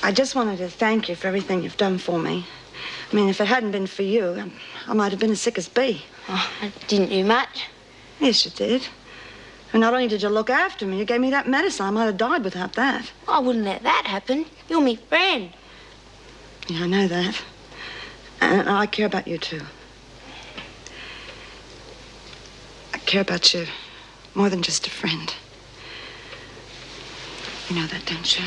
I just wanted to thank you for everything you've done for me. I mean, if it hadn't been for you, I might have been as sick as bee. Oh, I didn't do much. Yes, you did. And not only did you look after me, you gave me that medicine. I might have died without that. I wouldn't let that happen. You're my friend. Yeah, I know that. And I care about you, too. I care about you more than just a friend. You know that, don't you?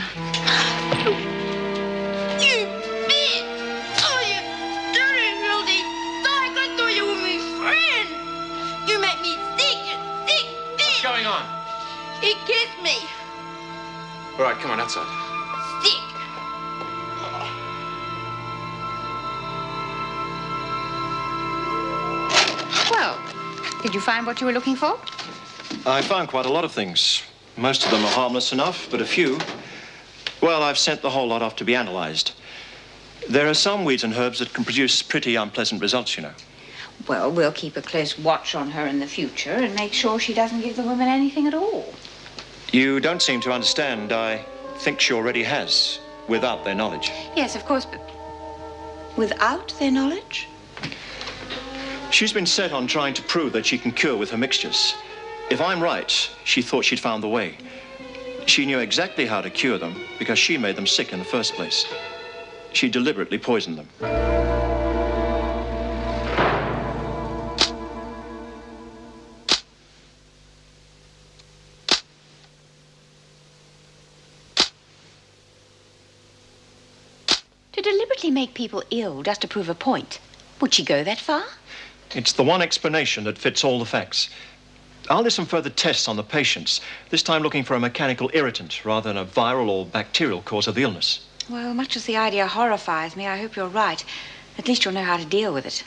You bitch! Oh, you dirty, filthy dog! I thought you were my friend. You make me sick, you sick bitch! What's going on? He kissed me. All right, come on, outside. Sick. Well, did you find what you were looking for? I found quite a lot of things. Most of them are harmless enough, but a few, well, I've sent the whole lot off to be analyzed. There are some weeds and herbs that can produce pretty unpleasant results, you know. Well, we'll keep a close watch on her in the future and make sure she doesn't give the women anything at all. You don't seem to understand. I think she already has, without their knowledge. Yes, of course, but without their knowledge? She's been set on trying to prove that she can cure with her mixtures. If I'm right, she thought she'd found the way. She knew exactly how to cure them because she made them sick in the first place. She deliberately poisoned them. To deliberately make people ill just to prove a point. Would she go that far? It's the one explanation that fits all the facts. I'll do some further tests on the patients, this time looking for a mechanical irritant rather than a viral or bacterial cause of the illness. Well, much as the idea horrifies me, I hope you're right. At least you'll know how to deal with it.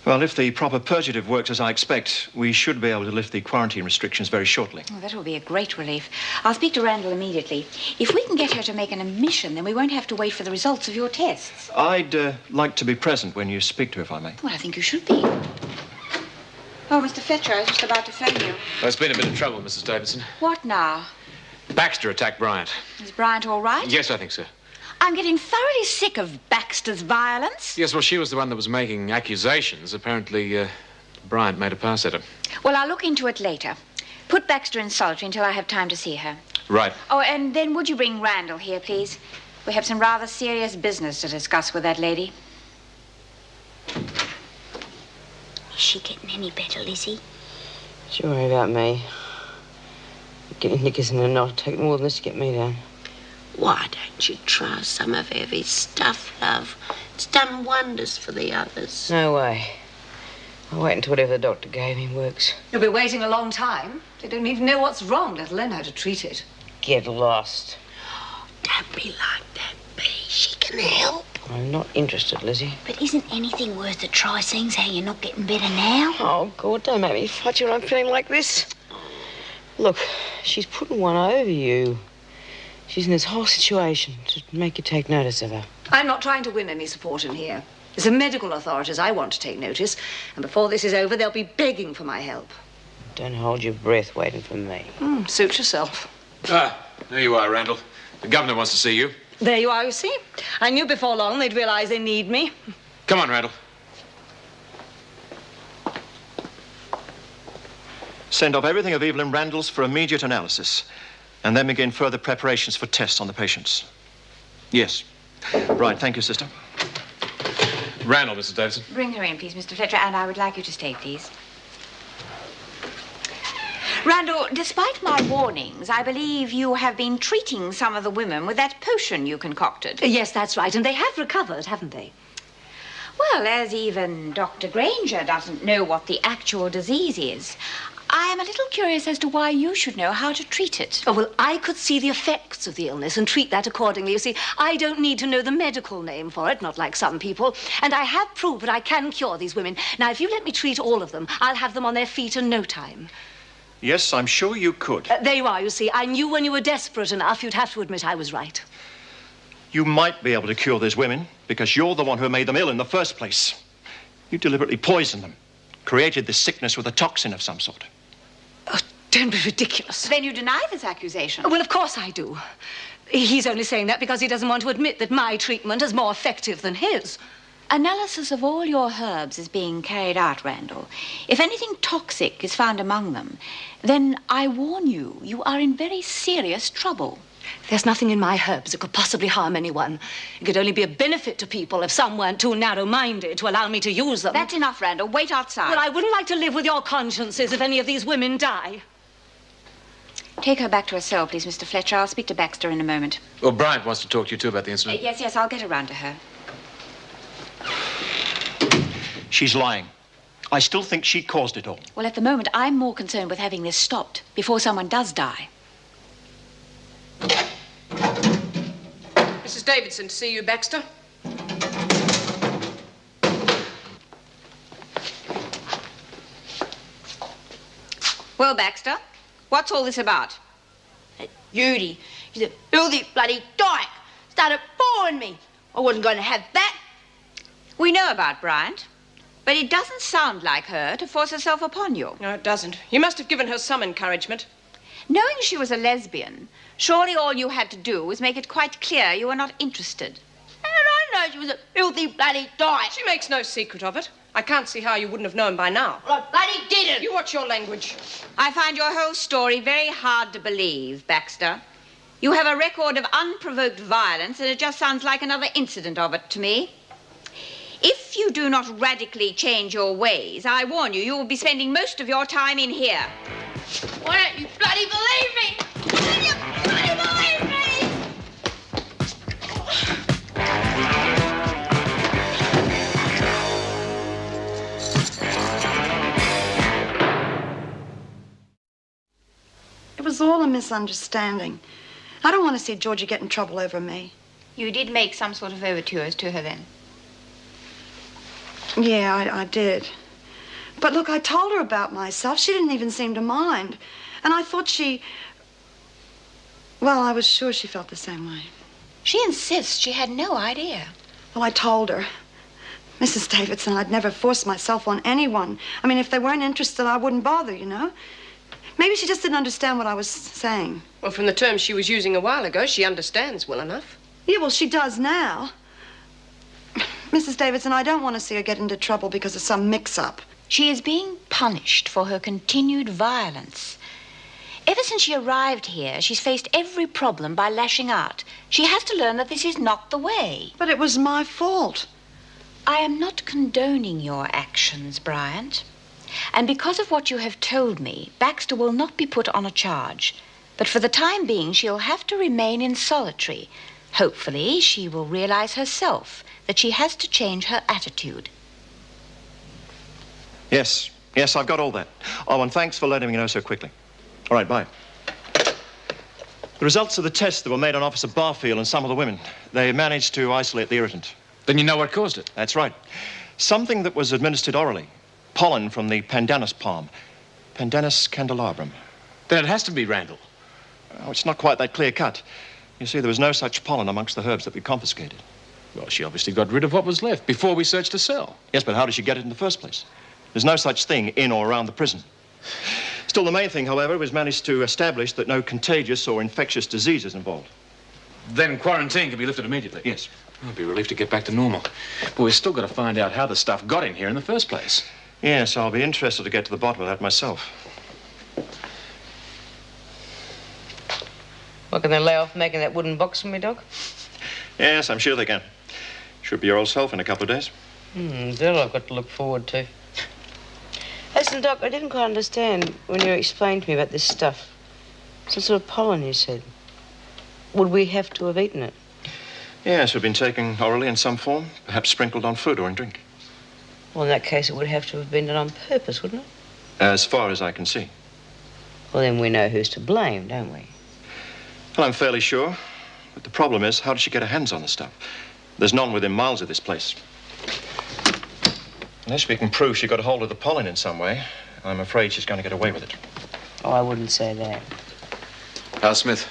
Well, if the proper purgative works as I expect, we should be able to lift the quarantine restrictions very shortly. Oh, that will be a great relief. I'll speak to Randall immediately. If we can get her to make an admission, then we won't have to wait for the results of your tests. I'd like to be present when you speak to her, if I may. Well, I think you should be. Oh, Mr. Fletcher, I was just about to phone you. There's been a bit of trouble, Mrs. Davidson. What now? Baxter attacked Bryant. Is Bryant all right? Yes, I think so. I'm getting thoroughly sick of Baxter's violence. Yes, well, she was the one that was making accusations. Apparently, Bryant made a pass at her. Well, I'll look into it later. Put Baxter in solitary until I have time to see her. Right. Oh, and then would you bring Randall here, please? We have some rather serious business to discuss with that lady. Is she getting any better, Lizzie? Don't you worry about me. Getting knickers in a knot. Take more than this to get me down. Why don't you try some of Evie's stuff, love? It's done wonders for the others. No way. I'll wait until whatever the doctor gave me works. You'll be waiting a long time. They don't even know what's wrong, let alone how to treat it. Get lost. Don't be like that, Bee. She can help. I'm not interested, Lizzie. But isn't anything worth a try, seeing how you're not getting better now? Oh, God, don't make me fight you when I'm feeling like this. Look, she's putting one over you. She's in this whole situation to make you take notice of her. I'm not trying to win any support in here. It's the medical authorities I want to take notice, and before this is over, they'll be begging for my help. Don't hold your breath waiting for me. Suit yourself. Ah, there you are, Randall. The governor wants to see you. There you are, you see. I knew before long they'd realize they need me. Come on, Randall. Send off everything of Evelyn Randall's for immediate analysis, and then begin further preparations for tests on the patients. Yes. Right, thank you, sister. Randall, Mrs. Davidson. Bring her in, please, Mr. Fletcher, and I would like you to stay, please. Randall, despite my warnings, I believe you have been treating some of the women with that potion you concocted. Yes, that's right, and they have recovered, haven't they? Well, as even Dr. Granger doesn't know what the actual disease is, I am a little curious as to why you should know how to treat it. Oh, well, I could see the effects of the illness and treat that accordingly. You see, I don't need to know the medical name for it, not like some people. And I have proved that I can cure these women. Now, if you let me treat all of them, I'll have them on their feet in no time. Yes, I'm sure you could. There you are, you see. I knew when you were desperate enough, you'd have to admit I was right. You might be able to cure those women because you're the one who made them ill in the first place. You deliberately poisoned them, created this sickness with a toxin of some sort. Oh, don't be ridiculous. Then you deny this accusation? Well, of course I do. He's only saying that because he doesn't want to admit that my treatment is more effective than his. Analysis of all your herbs is being carried out, Randall. If anything toxic is found among them, then I warn you, you are in very serious trouble. There's nothing in my herbs that could possibly harm anyone. It could only be a benefit to people if some weren't too narrow-minded to allow me to use them. That's enough, Randall. Wait outside. Well, I wouldn't like to live with your consciences if any of these women die. Take her back to her cell, please, Mr. Fletcher. I'll speak to Baxter in a moment. Well, Bryant wants to talk to you, too, about the incident. Yes, I'll get around to her. She's lying. I still think she caused it all. Well, at the moment, I'm more concerned with having this stopped before someone does die. Mrs. Davidson, to see you, Baxter. Well, Baxter, what's all this about? Judy, she's a filthy bloody dyke. Started boring me. I wasn't going to have that. We know about Bryant, but it doesn't sound like her to force herself upon you. No, it doesn't. You must have given her some encouragement. Knowing she was a lesbian, surely all you had to do was make it quite clear you were not interested. How did I know she was a filthy bloody dyke? She makes no secret of it. I can't see how you wouldn't have known by now. Well, I bloody didn't. You watch your language. I find your whole story very hard to believe, Baxter. You have a record of unprovoked violence, and it just sounds like another incident of it to me. If you do not radically change your ways, I warn you, you will be spending most of your time in here. Why don't you bloody believe me? Why don't you bloody believe me? It was all a misunderstanding. I don't want to see Georgie get in trouble over me. You did make some sort of overtures to her then? Yeah, I did. But look, I told her about myself. She didn't even seem to mind. And I thought well, I was sure she felt the same way. She insists she had no idea. Well, I told her. Mrs. Davidson, I'd never force myself on anyone. I mean, if they weren't interested, I wouldn't bother, you know? Maybe she just didn't understand what I was saying. Well, from the terms she was using a while ago, she understands well enough. Yeah, well, she does now. Mrs. Davidson, I don't want to see her get into trouble because of some mix-up. She is being punished for her continued violence. Ever since she arrived here, she's faced every problem by lashing out. She has to learn that this is not the way. But it was my fault. I am not condoning your actions, Bryant. And because of what you have told me, Baxter will not be put on a charge. But for the time being, she'll have to remain in solitary. Hopefully, she will realize herself that she has to change her attitude. Yes, I've got all that. Oh, and thanks for letting me know so quickly. All right, bye. The results of the tests that were made on Officer Barfield and some of the women, they managed to isolate the irritant. Then you know what caused it. That's right. Something that was administered orally. Pollen from the pandanus palm. Pandanus candelabrum. Then it has to be Randall. Oh, it's not quite that clear cut. You see, there was no such pollen amongst the herbs that we confiscated. Well, she obviously got rid of what was left before we searched the cell. Yes, but how did she get it in the first place? There's no such thing in or around the prison. Still, the main thing, however, was managed to establish that no contagious or infectious disease is involved. Then quarantine can be lifted immediately. Yes. I'll be relieved to get back to normal. But we've still got to find out how the stuff got in here in the first place. Yes, I'll be interested to get to the bottom of that myself. What, can they lay off making that wooden box for me, Doc? Yes, I'm sure they can. Should be your old self in a couple of days. That I've got to look forward to. Listen, Doc, I didn't quite understand when you explained to me about this stuff. Some sort of pollen, you said. Would we have to have eaten it? Yes, we've been taken orally in some form, perhaps sprinkled on food or in drink. Well, in that case, it would have to have been done on purpose, wouldn't it? As far as I can see. Well, then we know who's to blame, don't we? Well, I'm fairly sure. But the problem is, how did she get her hands on the stuff? There's none within miles of this place. Unless we can prove she got a hold of the pollen in some way, I'm afraid she's going to get away with it. Oh, I wouldn't say that. How's Smith?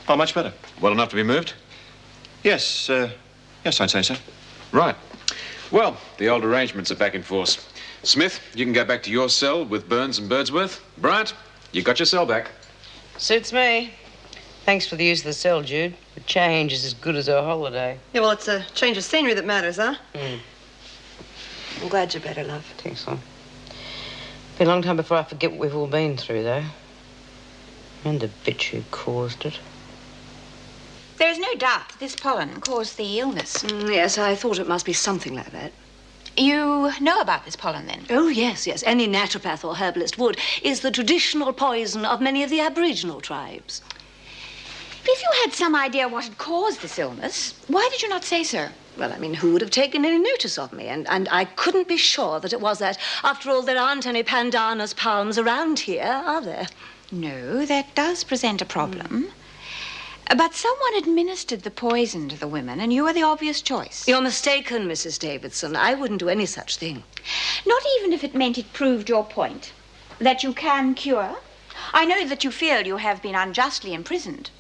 Oh, much better. Well enough to be moved? Yes, yes, I'd say so. Right. Well, the old arrangements are back in force. Smith, you can go back to your cell with Burns and Birdsworth. Bryant, you got your cell back. Suits me. Thanks for the use of the cell, Jude. The change is as good as a holiday. Yeah, well, it's a change of scenery that matters, huh? Mm. I'm glad you're better, love. Thanks, son. Be a long time before I forget what we've all been through, though. And the bitch who caused it. There is no doubt that this pollen caused the illness. Yes, I thought it must be something like that. You know about this pollen, then? Oh, yes, yes. Any naturopath or herbalist would. Is the traditional poison of many of the Aboriginal tribes. If you had some idea what had caused this illness, why did you not say so? Well, I mean, who would have taken any notice of me? And I couldn't be sure that it was that. After all, there aren't any pandanus palms around here, are there? No, that does present a problem. But someone administered the poison to the women, and you are the obvious choice. You're mistaken, Mrs. Davidson. I wouldn't do any such thing. Not even if it meant it proved your point, that you can cure. I know that you feel you have been unjustly imprisoned.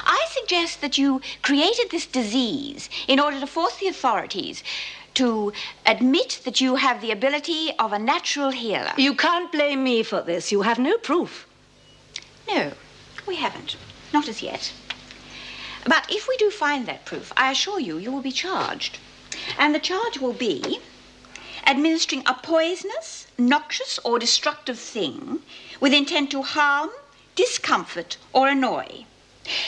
I suggest that you created this disease in order to force the authorities to admit that you have the ability of a natural healer. You can't blame me for this. You have no proof. No, we haven't. Not as yet. But if we do find that proof, I assure you, you will be charged. And the charge will be administering a poisonous, noxious, or destructive thing with intent to harm, discomfort, or annoy.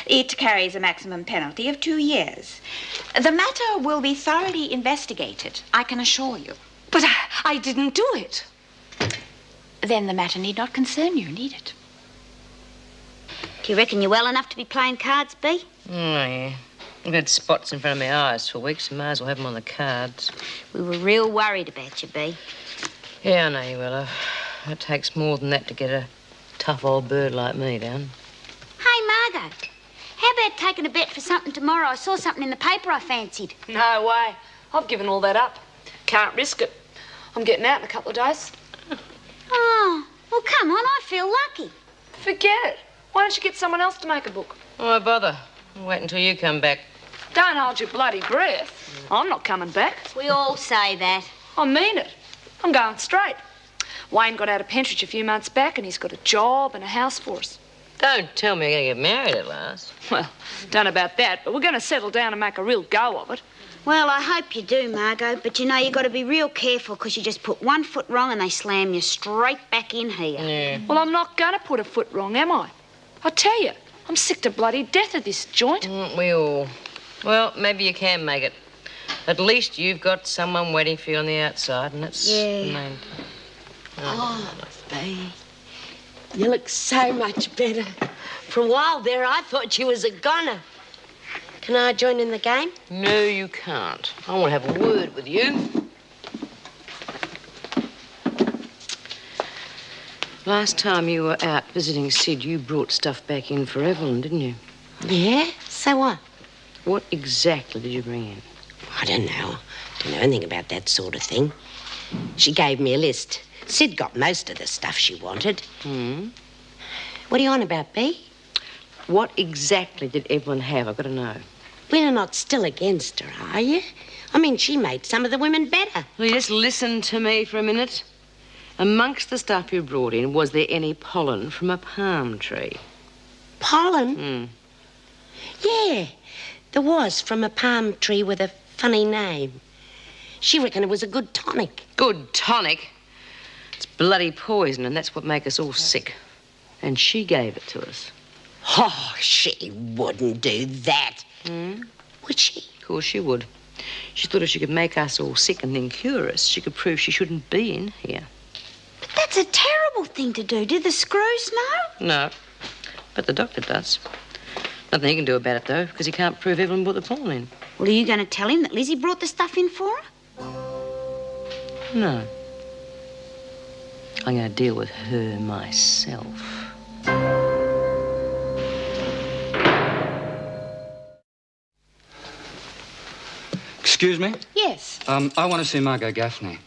It carries a maximum penalty of 2 years. The matter will be thoroughly investigated, I can assure you. But I didn't do it. Then the matter need not concern you, need it? Do you reckon you're well enough to be playing cards, Bea? Oh, yeah. I've had spots in front of my eyes for weeks and may as well have them on the cards. We were real worried about you, Bea. Yeah, I know you will, love. It takes more than that to get a tough old bird like me down. Hey, Margot, how about taking a bet for something tomorrow? I saw something in the paper I fancied. No way. I've given all that up. Can't risk it. I'm getting out in a couple of days. Oh, well, come on, I feel lucky. Forget it. Why don't you get someone else to make a book? Why bother? I'll wait until you come back. Don't hold your bloody breath. I'm not coming back. We all say that. I mean it. I'm going straight. Wayne got out of Pentridge a few months back and he's got a job and a house for us. Don't tell me you're going to get married at last. Well, don't know about that, but we're going to settle down and make a real go of it. Well, I hope you do, Margot, but you know, you got to be real careful because you just put 1 foot wrong and they slam you straight back in here. Yeah. Well, I'm not going to put a foot wrong, am I? I tell you, I'm sick to bloody death of this joint. Aren't we all? Well, maybe you can make it. At least you've got someone waiting for you on the outside, and that's the main thing. Oh, Bea, you look so much better. For a while there, I thought you was a goner. Can I join in the game? No, you can't. I want to have a word with you. Last time you were out visiting Sid, you brought stuff back in for Evelyn, didn't you? Yeah? So what? What exactly did you bring in? I don't know. Don't know anything about that sort of thing. She gave me a list. Sid got most of the stuff she wanted. Hmm? What are you on about, Bea? What exactly did Evelyn have? I've got to know. Well, you're not still against her, are you? I mean, she made some of the women better. Will you just listen to me for a minute? Amongst the stuff you brought in, was there any pollen from a palm tree? Pollen? Hmm. Yeah, there was, from a palm tree with a funny name. She reckoned it was a good tonic. Good tonic? It's bloody poison, and that's what make us all sick. And she gave it to us. Oh, she wouldn't do that. Hmm? Would she? Of course she would. She thought if she could make us all sick and then cure us, she could prove she shouldn't be in here. But that's a terrible thing to do. Did the screws know? No, but the doctor does. Nothing he can do about it, though, because he can't prove Evelyn brought the pollen in. Well, are you going to tell him that Lizzie brought the stuff in for her? No. I'm going to deal with her myself. Excuse me? Yes. I want to see Margot Gaffney.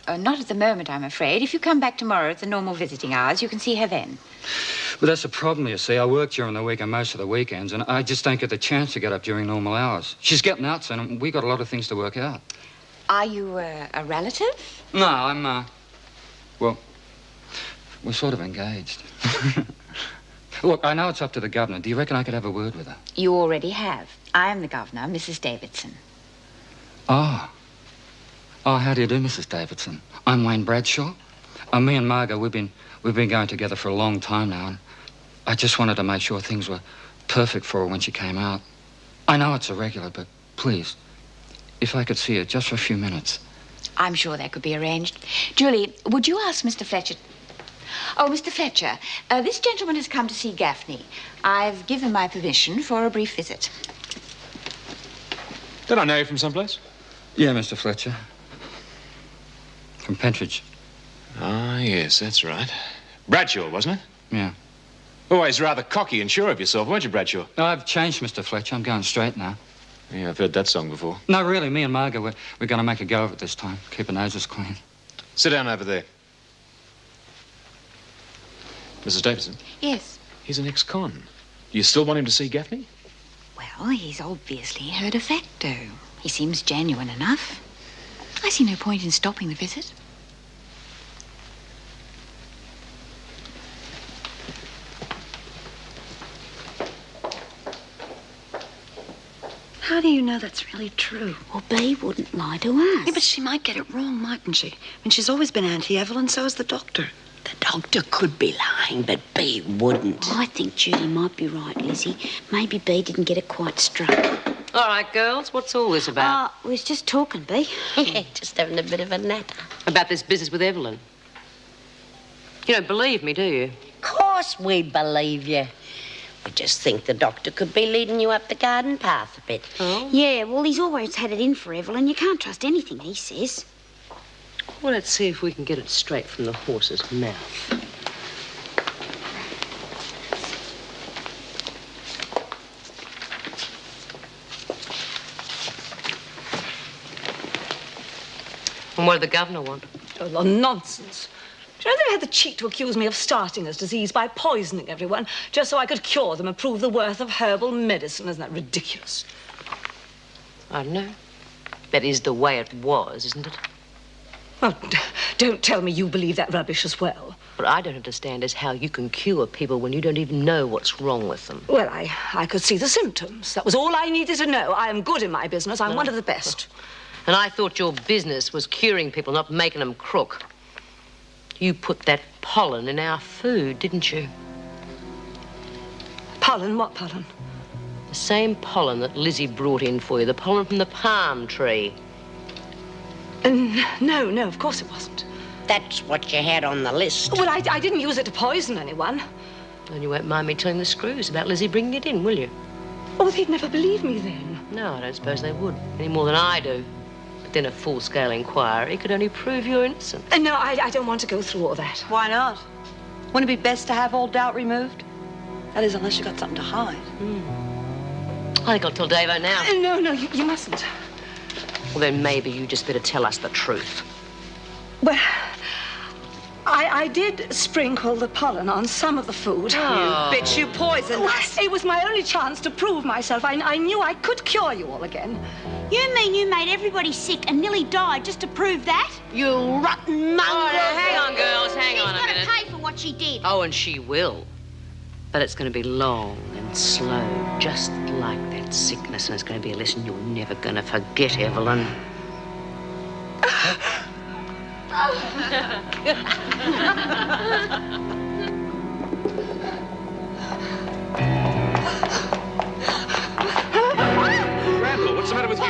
Not at the moment, I'm afraid. If you come back tomorrow at the normal visiting hours, you can see her then. But that's the problem, you see. I work during the week and most of the weekends, and I just don't get the chance to get up during normal hours. She's getting out soon, and we got a lot of things to work out. Are you a relative? No, I'm, well, we're sort of engaged. Look, I know it's up to the governor. Do you reckon I could have a word with her? You already have. I am the governor, Mrs. Davidson. Oh. Oh, how do you do, Mrs. Davidson? I'm Wayne Bradshaw. Me and Margot, we've been going together for a long time now, and I just wanted to make sure things were perfect for her when she came out. I know it's irregular, but please, if I could see her just for a few minutes. I'm sure that could be arranged. Julie, would you ask Mr. Fletcher... Oh, Mr. Fletcher, this gentleman has come to see Gaffney. I've given my permission for a brief visit. Don't I know you from someplace? Yeah, Mr. Fletcher. From Pentridge. Ah, yes, that's right. Bradshaw, wasn't it? Yeah. Always rather cocky and sure of yourself, weren't you, Bradshaw? No, I've changed, Mr. Fletcher. I'm going straight now. Yeah, I've heard that song before. No, really, me and Margot, we're going to make a go of it this time. Keep our noses clean. Sit down over there. Mrs. Davidson? Yes. He's an ex-con. You still want him to see Gaffney? Well, he's obviously heard a facto. He seems genuine enough. I see no point in stopping the visit. How do you know that's really true? Well, Bea wouldn't lie to us. Yeah, but she might get it wrong, mightn't she? I mean, she's always been anti-Evelyn, so has the doctor. The doctor could be lying, but Bea wouldn't. I think Judy might be right, Lizzie. Maybe Bea didn't get it quite straight. All right, girls, what's all this about? We was just talking, Bea. Just having a bit of a natter. About this business with Evelyn. You don't believe me, do you? Of course we believe you. We just think the doctor could be leading you up the garden path a bit. Oh? Yeah, well, he's always had it in for Evelyn. You can't trust anything he says. Well, let's see if we can get it straight from the horse's mouth. And what did the governor want? Oh, nonsense. Do you know they had the cheek to accuse me of starting this disease by poisoning everyone just so I could cure them and prove the worth of herbal medicine? Isn't that ridiculous? I don't know. That is the way it was, isn't it? Oh, don't tell me you believe that rubbish as well. What I don't understand is how you can cure people when you don't even know what's wrong with them. Well, I could see the symptoms. That was all I needed to know. I am good in my business. I'm one of the best. And I thought your business was curing people, not making them crook. You put that pollen in our food, didn't you? Pollen? What pollen? The same pollen that Lizzie brought in for you, the pollen from the palm tree. No, of course it wasn't. That's what you had on the list. Well, I didn't use it to poison anyone. And you won't mind me telling the screws about Lizzie bringing it in, will you? Oh, they'd never believe me then. No, I don't suppose they would, any more than I do. But then a full-scale inquiry could only prove your innocence. No, I don't want to go through all that. Why not? Wouldn't it be best to have all doubt removed? That is, unless you've got something to hide. I think I'll tell Davo now. No, you mustn't. Well, then maybe you just better tell us the truth. Well, I did sprinkle the pollen on some of the food. Oh. You bitch, you poisoned us. It was my only chance to prove myself. I knew I could cure you all again. You mean you made everybody sick and nearly died just to prove that? You rotten mongrel. Oh, now, hang on, girls, hang on a minute. She's got to pay for what she did. Oh, and she will. But it's going to be long and slow, just like that sickness. And it's going to be a lesson you're never going to forget, Evelyn. Randall, what's the matter with you?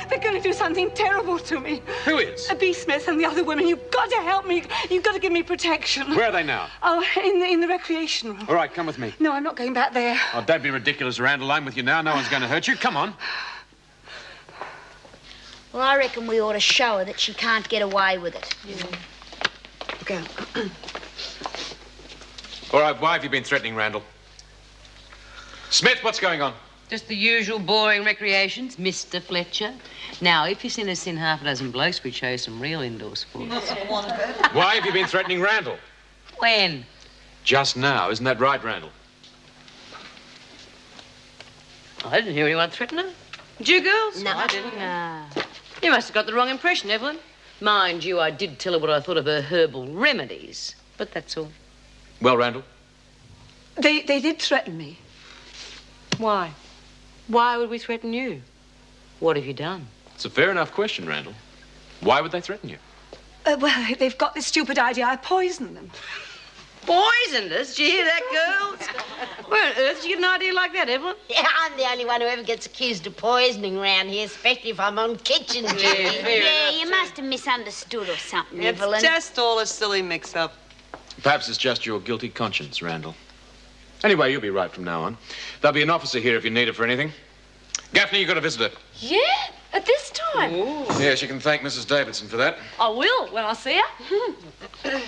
They're going to do something terrible to me. Who is? Bea Smith and the other women. You've got to help me. You've got to give me protection. Where are they now? Oh, in the recreation room. All right, come with me. No, I'm not going back there. Oh, don't be ridiculous, Randall. I'm with you now. No one's going to hurt you. Come on. Well, I reckon we ought to show her that she can't get away with it. Okay. All right, why have you been threatening Randall? Smith, what's going on? Just the usual boring recreations, Mr. Fletcher. Now, if you send us in half a dozen blokes, we'd show you some real indoor sports. Why have you been threatening Randall? When? Just now. Isn't that right, Randall? I didn't hear anyone threaten her. Did you, girls? No. I didn't. You must have got the wrong impression, Evelyn. Mind you, I did tell her what I thought of her herbal remedies. But that's all. Well, Randall, They did threaten me. Why? Why would we threaten you? What have you done? It's a fair enough question, Randall. Why would they threaten you? Well, they've got this stupid idea I poisoned them. Poisoned us? Did you hear that, girls? Where on earth did you get an idea like that, Evelyn? Yeah, I'm the only one who ever gets accused of poisoning round here, especially if I'm on kitchen duty. Yeah, you must have misunderstood or something, Evelyn. just all a silly mix-up. Perhaps it's just your guilty conscience, Randall. Anyway, you'll be right from now on. There'll be an officer here if you need her for anything. Gaffney, you got a visitor. Yeah? At this time? Yes, you can thank Mrs. Davidson for that. I will when I see her.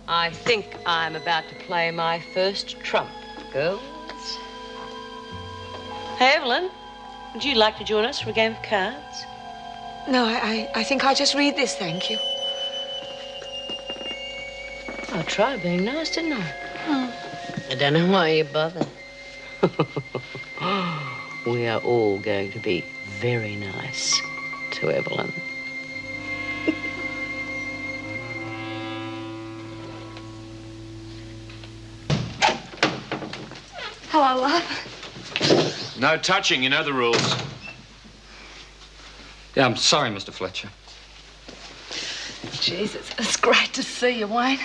I think I'm about to play my first trump, girls. Hey, Evelyn, would you like to join us for a game of cards? No, I think I'll just read this, thank you. I tried being nice, didn't I? I don't know why you bother. We are all going to be very nice to Evelyn. Hello, love. No touching, you know the rules. Yeah, I'm sorry, Mr. Fletcher. Jesus, it's great to see you, Wayne.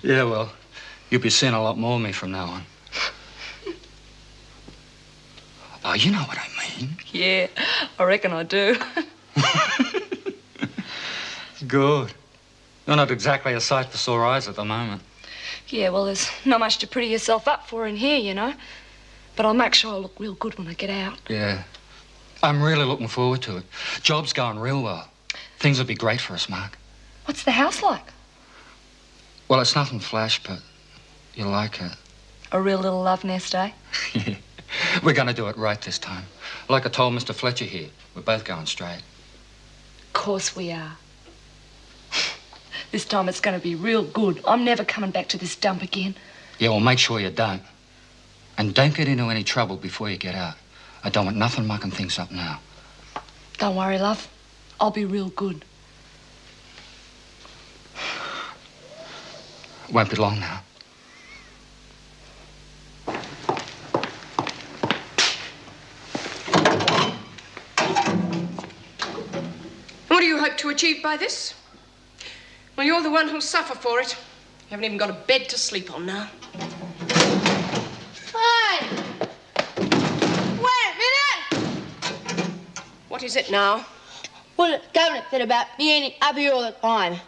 Yeah, well, you'll be seeing a lot more of me from now on. Oh, you know what I mean. Yeah, I reckon I do. Good. You're not exactly a sight for sore eyes at the moment. Yeah, well, there's not much to pretty yourself up for in here, you know. But I'll make sure I look real good when I get out. Yeah. I'm really looking forward to it. Job's going real well. Things will be great for us, Mark. What's the house like? Well, it's nothing flash, but you'll like it. A real little love nest, eh? We're going to do it right this time. Like I told Mr. Fletcher here, we're both going straight. Of course we are. This time it's going to be real good. I'm never coming back to this dump again. Yeah, well, make sure you don't. And don't get into any trouble before you get out. I don't want nothing mucking things up now. Don't worry, love. I'll be real good. Won't be long now. What do you hope to achieve by this? Well, you're the one who'll suffer for it. You haven't even got a bed to sleep on now. Hey! Wait a minute! What is it now? Well, the governor said about me ending up here all the time.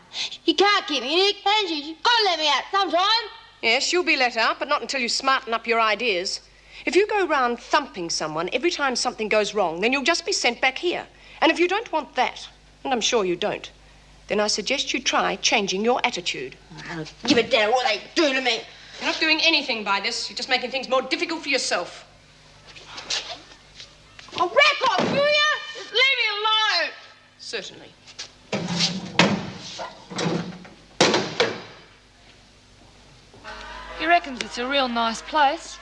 You can't keep me in here, can you? You've got to let me out sometime. Yes, you'll be let out, but not until you smarten up your ideas. If you go round thumping someone every time something goes wrong, then you'll just be sent back here. And if you don't want that, and I'm sure you don't, then I suggest you try changing your attitude. I'll give a damn what they do to me. You're not doing anything by this. You're just making things more difficult for yourself. I'll rack off, will ya? Just leave me alone. Certainly. He reckons it's a real nice place.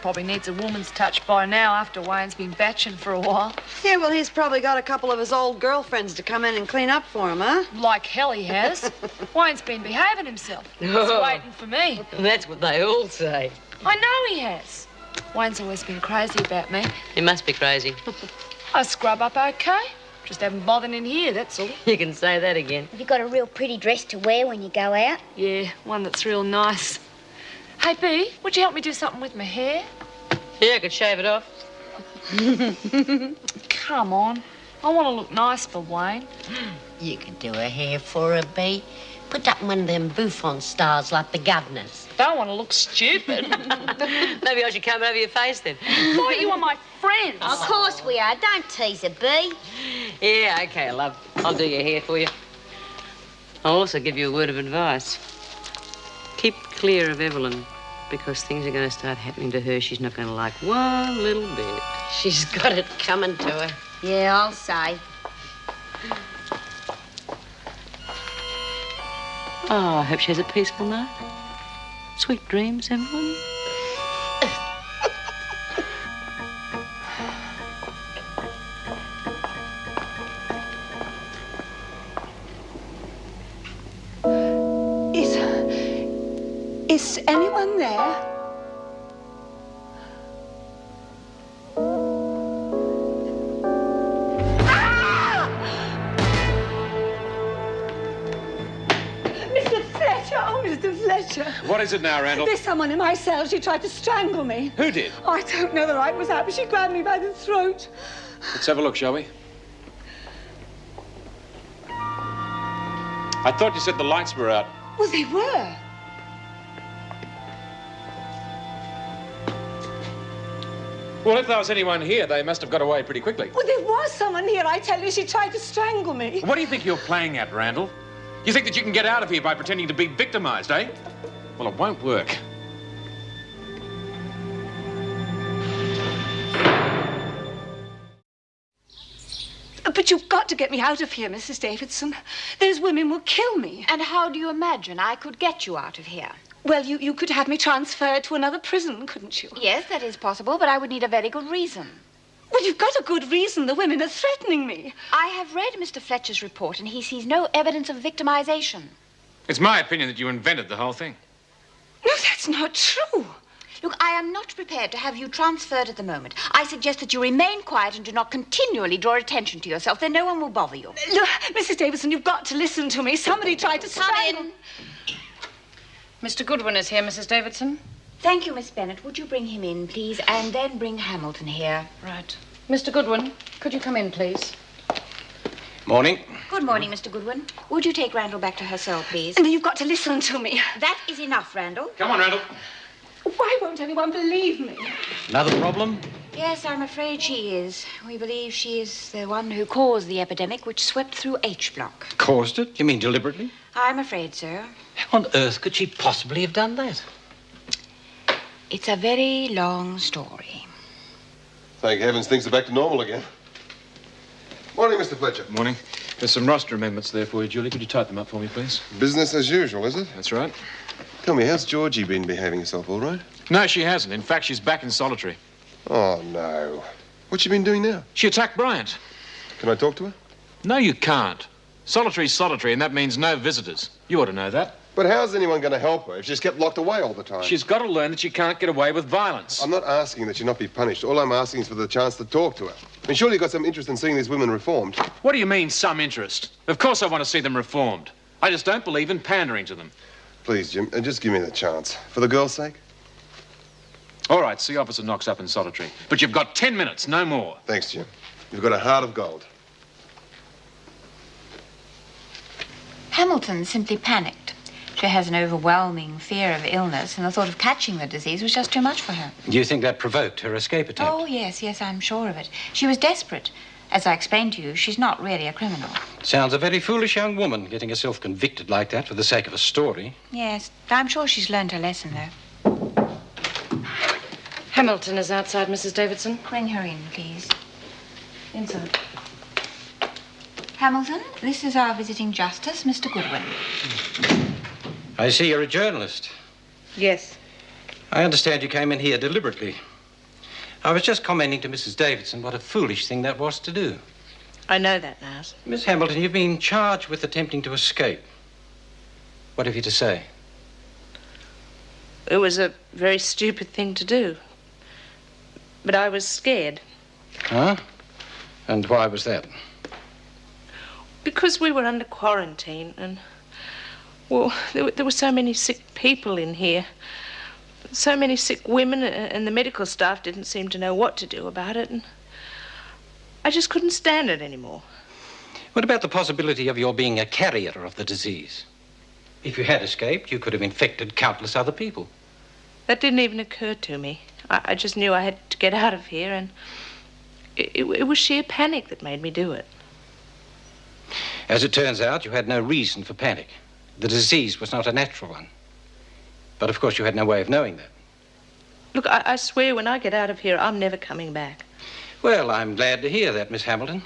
Probably needs a woman's touch by now after Wayne's been batching for a while. Yeah, well, he's probably got a couple of his old girlfriends to come in and clean up for him, huh? Like hell he has. Wayne's been behaving himself. He's waiting for me. That's what they all say. I know he has. Wayne's always been crazy about me. He must be crazy. I scrub up okay. Just haven't bothered in here, that's all. You can say that again. Have you got a real pretty dress to wear when you go out? Yeah, one that's real nice. Hey, Bea, would you help me do something with my hair? Yeah, I could shave it off. Come on. I want to look nice for Wayne. You could do her hair for her, Bea. Put up one of them bouffant styles like the governor's. Don't want to look stupid. Maybe I should come over your face then. Thought you were my friends. Of course we are. Don't tease her, Bea. Yeah, okay, love. I'll do your hair for you. I'll also give you a word of advice. Keep clear of Evelyn, because things are going to start happening to her she's not going to like one little bit. She's got it coming to her. Yeah, I'll say. Oh, I hope she has a peaceful night. Sweet dreams, Evelyn. Is anyone there? Mr. Fletcher! Oh, Mr. Fletcher! What is it now, Randall? There's someone in my cell. She tried to strangle me. Who did? Oh, I don't know the right was out, but she grabbed me by the throat. Let's have a look, shall we? I thought you said the lights were out. Well, they were. Well, if there was anyone here, they must have got away pretty quickly. Well, there was someone here. I tell you, she tried to strangle me. What do you think you're playing at, Randall? You think that you can get out of here by pretending to be victimized, eh? Well, it won't work. But you've got to get me out of here, Mrs. Davidson. Those women will kill me. And how do you imagine I could get you out of here? Well, you could have me transferred to another prison, couldn't you? Yes, that is possible, but I would need a very good reason. Well, you've got a good reason. The women are threatening me. I have read Mr. Fletcher's report, and he sees no evidence of victimization. It's my opinion that you invented the whole thing. No, that's not true. Look, I am not prepared to have you transferred at the moment. I suggest that you remain quiet and do not continually draw attention to yourself. Then no one will bother you. Look, Mrs. Davidson, you've got to listen to me. Somebody tried to strangle... in. Mr. Goodwin is here, Mrs. Davidson. Thank you, Miss Bennett. Would you bring him in, please? And then bring Hamilton here. Right. Mr. Goodwin, could you come in, please? Morning. Good morning, Mr. Goodwin. Would you take Randall back to her cell, please? And you've got to listen to me. That is enough, Randall. Come on, Randall. Why won't anyone believe me? Another problem? Yes, I'm afraid she is. We believe she is the one who caused the epidemic which swept through H Block. Caused it? You mean deliberately? I'm afraid so. How on earth could she possibly have done that? It's a very long story. Thank heavens things are back to normal again. Morning, Mr. Fletcher. Morning. There's some roster amendments there for you, Julie. Could you type them up for me, please? Business as usual, is it? That's right. Tell me, how's Georgie been behaving herself, all right? No, she hasn't. In fact, she's back in solitary. Oh, no. What's she been doing now? She attacked Bryant. Can I talk to her? No, you can't. Solitary's solitary, and that means no visitors. You ought to know that. But how's anyone going to help her if she's kept locked away all the time? She's got to learn that she can't get away with violence. I'm not asking that she not be punished. All I'm asking is for the chance to talk to her. I mean, surely you've got some interest in seeing these women reformed. What do you mean, some interest? Of course I want to see them reformed. I just don't believe in pandering to them. Please, Jim, just give me the chance. For the girl's sake. All right, see Officer Knox up in solitary. But you've got 10 minutes, no more. Thanks, Jim. You've got a heart of gold. Hamilton simply panicked. She has an overwhelming fear of illness, and the thought of catching the disease was just too much for her. Do you think that provoked her escape attempt? Oh, yes, I'm sure of it. She was desperate. As I explained to you, she's not really a criminal. Sounds a very foolish young woman, getting herself convicted like that for the sake of a story. Yes, I'm sure she's learned her lesson, though. Hamilton is outside, Mrs. Davidson. Bring her in, please. Inside. Hamilton, this is our visiting justice, Mr. Goodwin. I see you're a journalist. Yes. I understand you came in here deliberately. I was just commenting to Mrs. Davidson what a foolish thing that was to do. I know that, Niles. Miss Hamilton, you've been charged with attempting to escape. What have you to say? It was a very stupid thing to do. But I was scared. Huh? And why was that? Because we were under quarantine and, well, there were so many sick people in here. So many sick women, and the medical staff didn't seem to know what to do about it, and I just couldn't stand it anymore. What about the possibility of your being a carrier of the disease? If you had escaped, you could have infected countless other people. That didn't even occur to me. I just knew I had to get out of here, and it was sheer panic that made me do it. As it turns out, you had no reason for panic. The disease was not a natural one. But, of course, you had no way of knowing that. Look, I swear when I get out of here, I'm never coming back. Well, I'm glad to hear that, Miss Hamilton.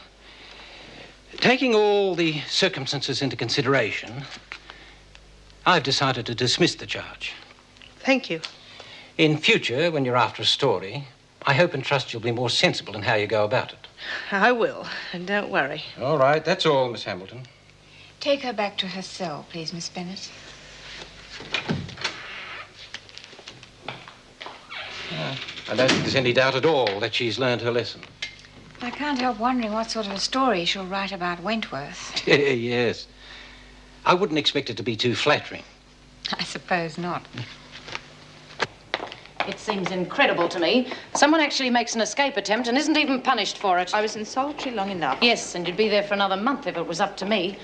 Taking all the circumstances into consideration, I've decided to dismiss the charge. Thank you. In future, when you're after a story, I hope and trust you'll be more sensible in how you go about it. I will, and don't worry. All right, that's all, Miss Hamilton. Take her back to her cell, please, Miss Bennett. I don't think there's any doubt at all that she's learned her lesson. I can't help wondering what sort of a story she'll write about Wentworth. Yes. I wouldn't expect it to be too flattering. I suppose not. It seems incredible to me. Someone actually makes an escape attempt and isn't even punished for it. I was in solitary long enough. Yes, and you'd be there for another month if it was up to me.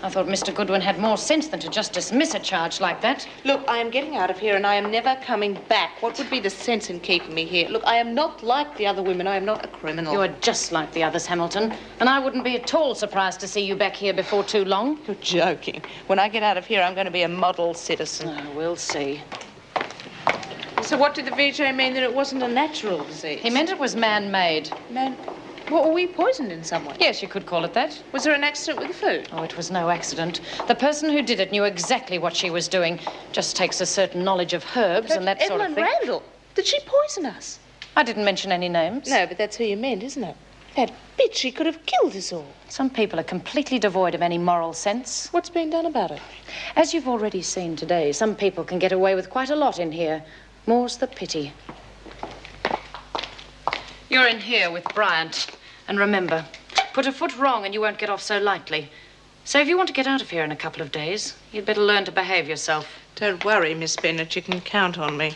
I thought Mr. Goodwin had more sense than to just dismiss a charge like that. Look, I am getting out of here and I am never coming back. What would be the sense in keeping me here? Look, I am not like the other women. I am not a criminal. You're just like the others, Hamilton. And I wouldn't be at all surprised to see you back here before too long. You're joking. When I get out of here, I'm going to be a model citizen. Oh, we'll see. So what did the VJ mean that it wasn't a natural disease? He meant it was man-made. Man... What, were we poisoned in some way? Yes, you could call it that. Was there an accident with the food? Oh, it was no accident. The person who did it knew exactly what she was doing. Just takes a certain knowledge of herbs and that sort of thing. Evelyn Randall. Did she poison us? I didn't mention any names. No, but that's who you meant, isn't it? That bitch, she could have killed us all. Some people are completely devoid of any moral sense. What's being done about it? As you've already seen today, some people can get away with quite a lot in here. More's the pity. You're in here with Bryant. And remember, put a foot wrong and you won't get off so lightly. So if you want to get out of here in a couple of days, you'd better learn to behave yourself. Don't worry, Miss Bennett. You can count on me.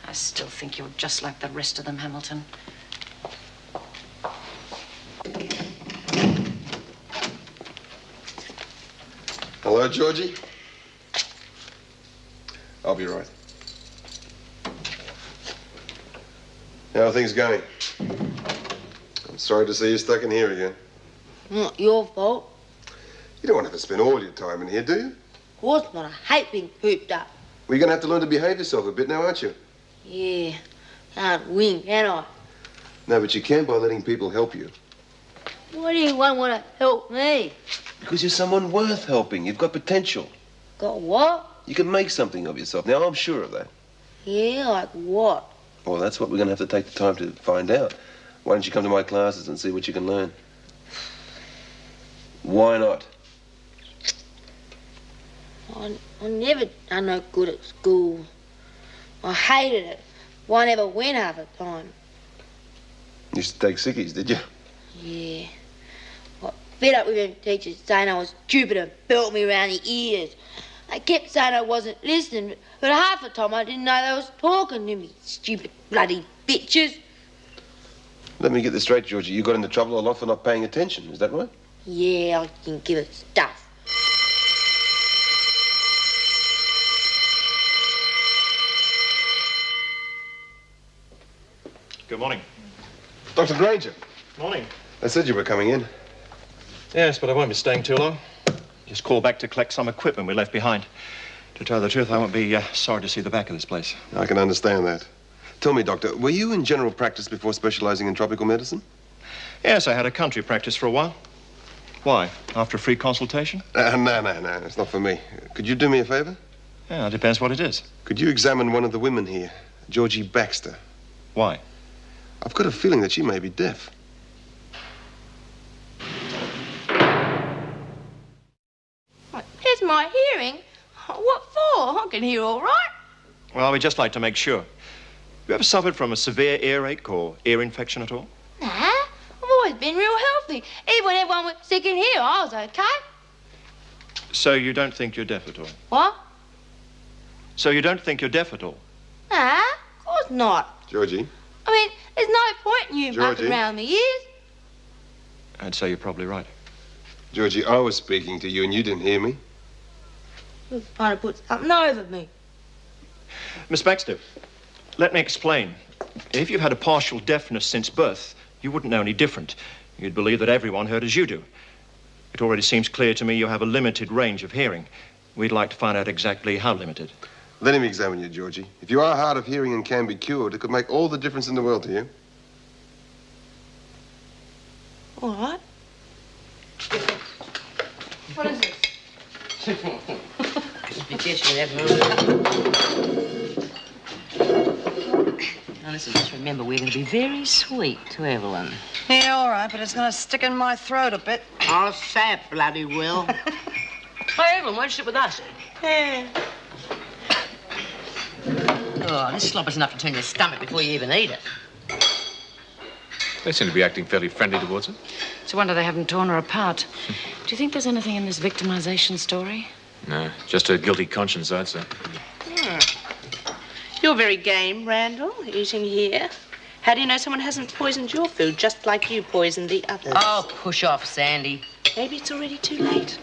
I still think you're just like the rest of them, Hamilton. Hello, Georgie? I'll be right. How are things going? I'm sorry to see you stuck in here again. Not your fault. You don't want to have to spend all your time in here, do you? Of course not. I hate being cooped up. Well, you're going to have to learn to behave yourself a bit now, aren't you? Yeah. Can't win, can I? No, but you can by letting people help you. Why do you want to help me? Because you're someone worth helping. You've got potential. Got what? You can make something of yourself. Now, I'm sure of that. Yeah, like what? Well, that's what we're going to have to take the time to find out. Why don't you come to my classes and see what you can learn? Why not? I never done no good at school. I hated it. Why I never went half the time. You used to take sickies, did you? Yeah. I fed up with them teachers saying I was stupid and belt me around the ears. They kept saying I wasn't listening, but half the time I didn't know they was talking to me. Stupid bloody bitches. Let me get this straight, Georgie. You got into trouble a lot for not paying attention. Is that right? Yeah, I can give it stuff. Good morning. Dr. Granger. Morning. I said you were coming in. Yes, but I won't be staying too long. Just called back to collect some equipment we left behind. To tell the truth, I won't be sorry to see the back of this place. I can understand that. Tell me, Doctor, were you in general practice before specializing in tropical medicine? Yes, I had a country practice for a while. Why? After a free consultation? No. It's not for me. Could you do me a favor? Yeah, it depends what it is. Could you examine one of the women here, Georgie Baxter? Why? I've got a feeling that she may be deaf. Here's my hearing. What for? I can hear all right. Well, we'd just like to make sure. You ever suffered from a severe earache or ear infection at all? Nah, I've always been real healthy. Even when everyone was sick in here, I was okay. So you don't think you're deaf at all? What? So you don't think you're deaf at all? Nah, of course not. Georgie? I mean, there's no point in you Georgie? mucking around my ears. I'd say you're probably right. Georgie, I was speaking to you and you didn't hear me. You're trying to put something over me. Miss Baxter, let me explain. If you've had a partial deafness since birth, you wouldn't know any different. You'd believe that everyone heard as you do. It already seems clear to me you have a limited range of hearing. We'd like to find out exactly how limited. Let him examine you, Georgie. If you are hard of hearing and can be cured, it could make all the difference in the world to you. All right. What is this? Just be careful with that. Now, listen, just remember, we're going to be very sweet to Evelyn. Yeah, all right, but it's going to stick in my throat a bit. I'll say it bloody well. Hey, Evelyn, why don't you sit with us? Yeah. Oh, this slop is enough to turn your stomach before you even eat it. They seem to be acting fairly friendly towards her. It's a wonder they haven't torn her apart. Do you think there's anything in this victimization story? No, just her guilty conscience, I'd say. You're very game, Randall, eating here. How do you know someone hasn't poisoned your food just like you poisoned the others? Oh, push off, Sandy. Maybe it's already too late.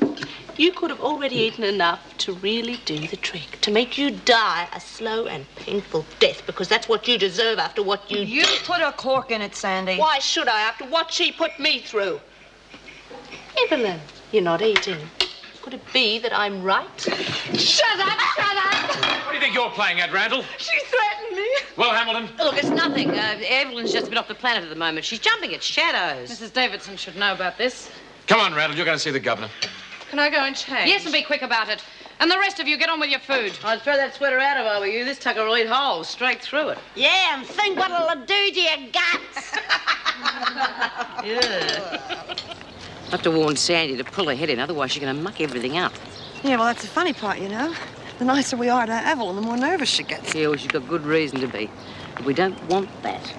You could have already eaten enough to really do the trick, to make you die a slow and painful death, because that's what you deserve after what you You did. put a cork in it, Sandy. Why should I, after what she put me through? Evelyn, you're not eating. Could it be that I'm right? Shut up, shut up! What do you think you're playing at, Randall? She threatened me. Well, Hamilton. Look, it's nothing. Evelyn's just a bit off the planet at the moment. She's jumping at shadows. Mrs. Davidson should know about this. Come on, Randall, you're going to see the governor. Can I go and change? Yes, and be quick about it. And the rest of you, get on with your food. I'd throw that sweater out if I were you. This tucker will eat holes straight through it. Yeah, and think what it'll do to your guts. Yeah. I have to warn Sandy to pull her head in, otherwise she's going to muck everything up. Yeah, well, that's the funny part, you know. The nicer we are to Evelyn, the more nervous she gets. Yeah, well, she's got good reason to be. But we don't want that.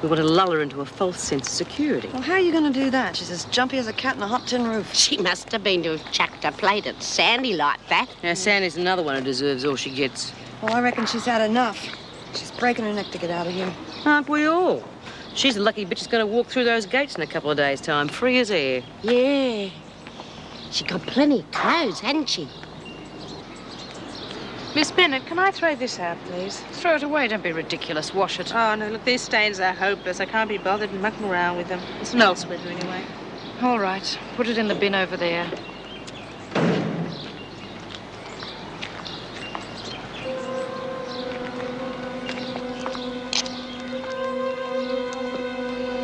We want to lull her into a false sense of security. Well, how are you going to do that? She's as jumpy as a cat in a hot tin roof. She must have been to have chucked a plate at Sandy like that. Now, Sandy's another one who deserves all she gets. Well, I reckon she's had enough. She's breaking her neck to get out of here. Aren't we all? She's a lucky bitch who's going to walk through those gates in a couple of days' time, free as air. Yeah. She got plenty of clothes, hadn't she? Miss Bennett, can I throw this out, please? Throw it away. Don't be ridiculous. Wash it. Oh, no, look, these stains are hopeless. I can't be bothered mucking around with them. It's an old sweater, anyway. All right. Put it in the bin over there.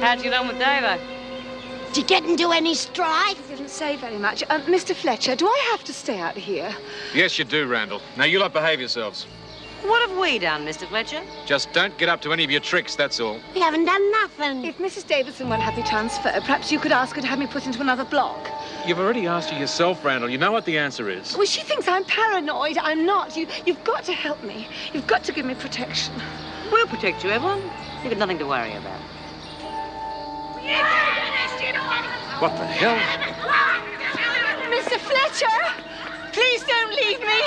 How'd you get on with Davo? Did you get into any strife? He didn't say very much. Mr. Fletcher, do I have to stay out here? Yes, you do, Randall. Now, you lot behave yourselves. What have we done, Mr. Fletcher? Just don't get up to any of your tricks, that's all. We haven't done nothing. If Mrs. Davidson won't have me transferred, perhaps you could ask her to have me put into another block. You've already asked her yourself, Randall. You know what the answer is. Well, she thinks I'm paranoid. I'm not. You've got to help me. You've got to give me protection. We'll protect you, Evelyn. You've got nothing to worry about. What the hell? Mr. Fletcher, please don't leave me.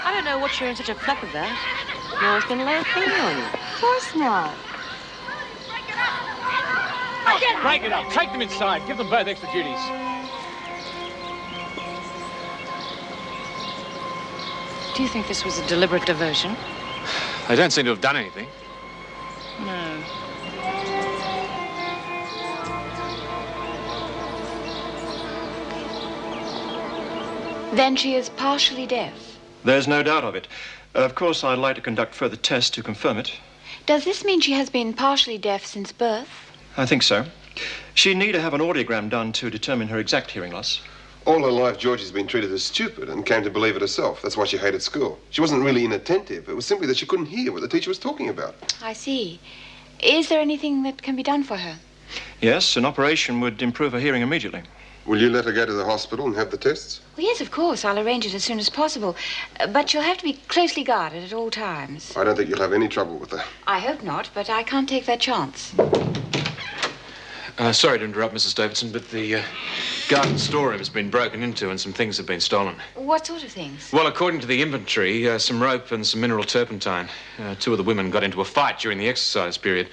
I don't know what you're in such a flap about. No one's going to lay a finger on you. Of course not. Oh, break it up. Take them inside. Give them both extra duties. Do you think this was a deliberate diversion? They don't seem to have done anything. No. Then she is partially deaf. There's no doubt of it. Of course, I'd like to conduct further tests to confirm it. Does this mean she has been partially deaf since birth? I think so. She'd need to have an audiogram done to determine her exact hearing loss. All her life, Georgie's been treated as stupid and came to believe it herself. That's why she hated school. She wasn't really inattentive. It was simply that she couldn't hear what the teacher was talking about. I see. Is there anything that can be done for her? Yes, an operation would improve her hearing immediately. Will you let her go to the hospital and have the tests? Well, yes, of course. I'll arrange it as soon as possible. But she'll have to be closely guarded at all times. I don't think you'll have any trouble with her. I hope not, but I can't take that chance. Sorry to interrupt, Mrs. Davidson, but the garden storeroom has been broken into and some things have been stolen. What sort of things? Well, according to the inventory, some rope and some mineral turpentine. Two of the women got into a fight during the exercise period.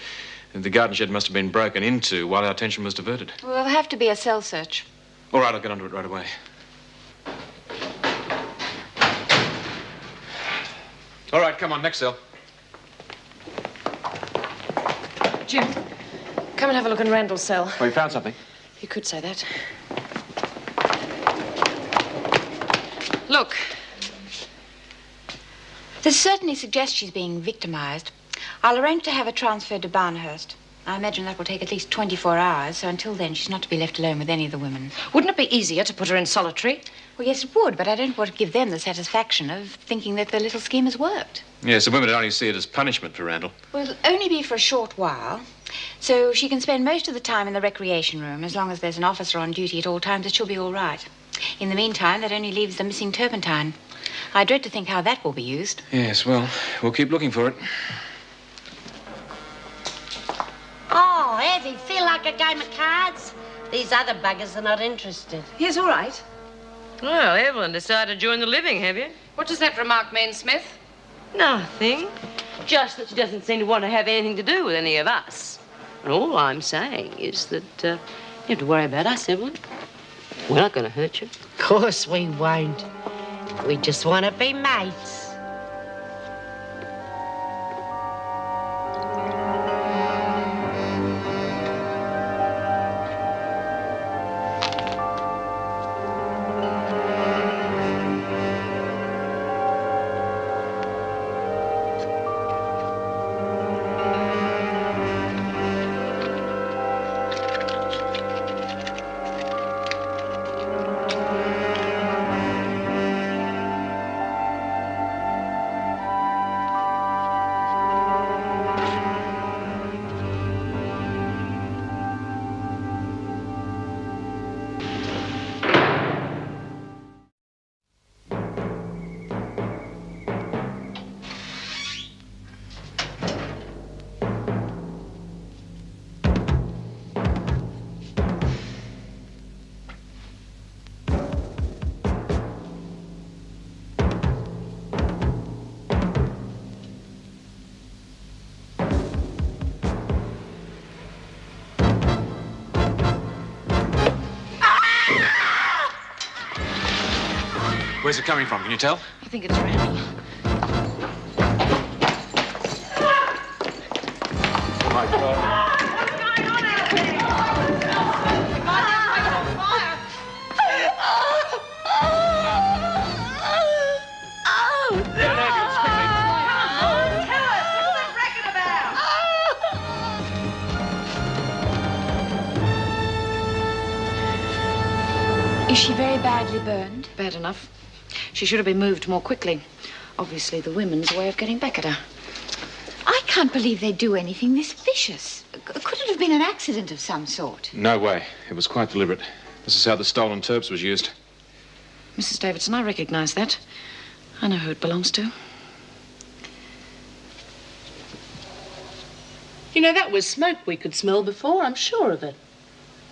The garden shed must have been broken into while our attention was diverted. Well, there'll have to be a cell search. All right, I'll get onto it right away. All right, come on, next cell. Jim, come and have a look in Randall's cell. Oh, you found something? You could say that. Look. This certainly suggests she's being victimized. I'll arrange to have her transferred to Barnhurst. I imagine that will take at least 24 hours, so until then she's not to be left alone with any of the women. Wouldn't it be easier to put her in solitary? Well, yes, it would, but I don't want to give them the satisfaction of thinking that their little scheme has worked. Yes, the women would only see it as punishment for Randall. Well, it'll only be for a short while, so she can spend most of the time in the recreation room. As long as there's an officer on duty at all times, it should be all right. In the meantime, that only leaves the missing turpentine. I dread to think how that will be used. Yes, well, we'll keep looking for it. Oh, Evie, feel like a game of cards? These other buggers are not interested. Yes, all right. Well, Evelyn decided to join the living, have you? What does that remark mean, Smith? Nothing. Just that she doesn't seem to want to have anything to do with any of us. And all I'm saying is that you don't have to worry about us, Evelyn. We're not going to hurt you. Of course we won't. We just want to be mates. Where's it coming from? Can you tell? I think it's Randy. Oh, my God. Is she very badly burned? Bad enough. She should have been moved more quickly. Obviously, the women's way of getting back at her. I can't believe they'd do anything this vicious. Could it have been an accident of some sort? No way. It was quite deliberate. This is how the stolen Terps was used. Mrs. Davidson, I recognize that. I know who it belongs to. You know, that was smoke we could smell before. I'm sure of it.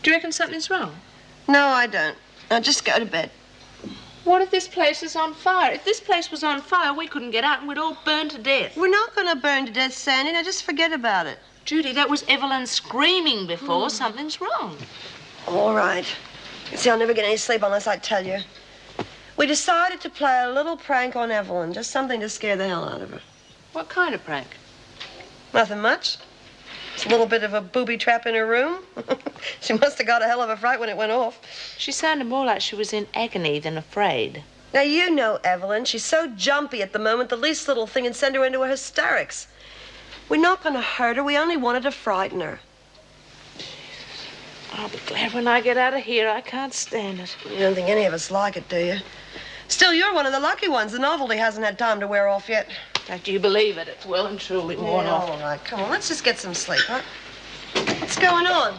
Do you reckon something's wrong? No, I don't. Now just go to bed. What if this place is on fire? If this place was on fire, we couldn't get out and we'd all burn to death. We're not going to burn to death, Sandy. Now just forget about it. Judy, that was Evelyn screaming before. Something's wrong. All right. You see, I'll never get any sleep unless I tell you. We decided to play a little prank on Evelyn. Just something to scare the hell out of her. What kind of prank? Nothing much. Just a little bit of a booby trap in her room. She must have got a hell of a fright when it went off. She sounded more like she was in agony than afraid. Now, you know Evelyn. She's so jumpy at the moment, the least little thing would send her into hysterics. We're not going to hurt her. We only wanted to frighten her. I'll be glad when I get out of here. I can't stand it. You don't think any of us like it, do you? Still, you're one of the lucky ones. The novelty hasn't had time to wear off yet. After you believe it, it's well and truly worn off. All right, come on. Let's just get some sleep, huh? What's going on?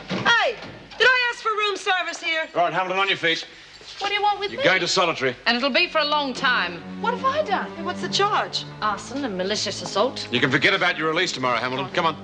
Hey, did I ask for room service here? Right, Hamilton, on your feet. What do you want with You're me? going to solitary. And it'll be for a long time. What have I done? Hey, what's the charge? Arson and malicious assault. You can forget about your release tomorrow, Hamilton. Come on.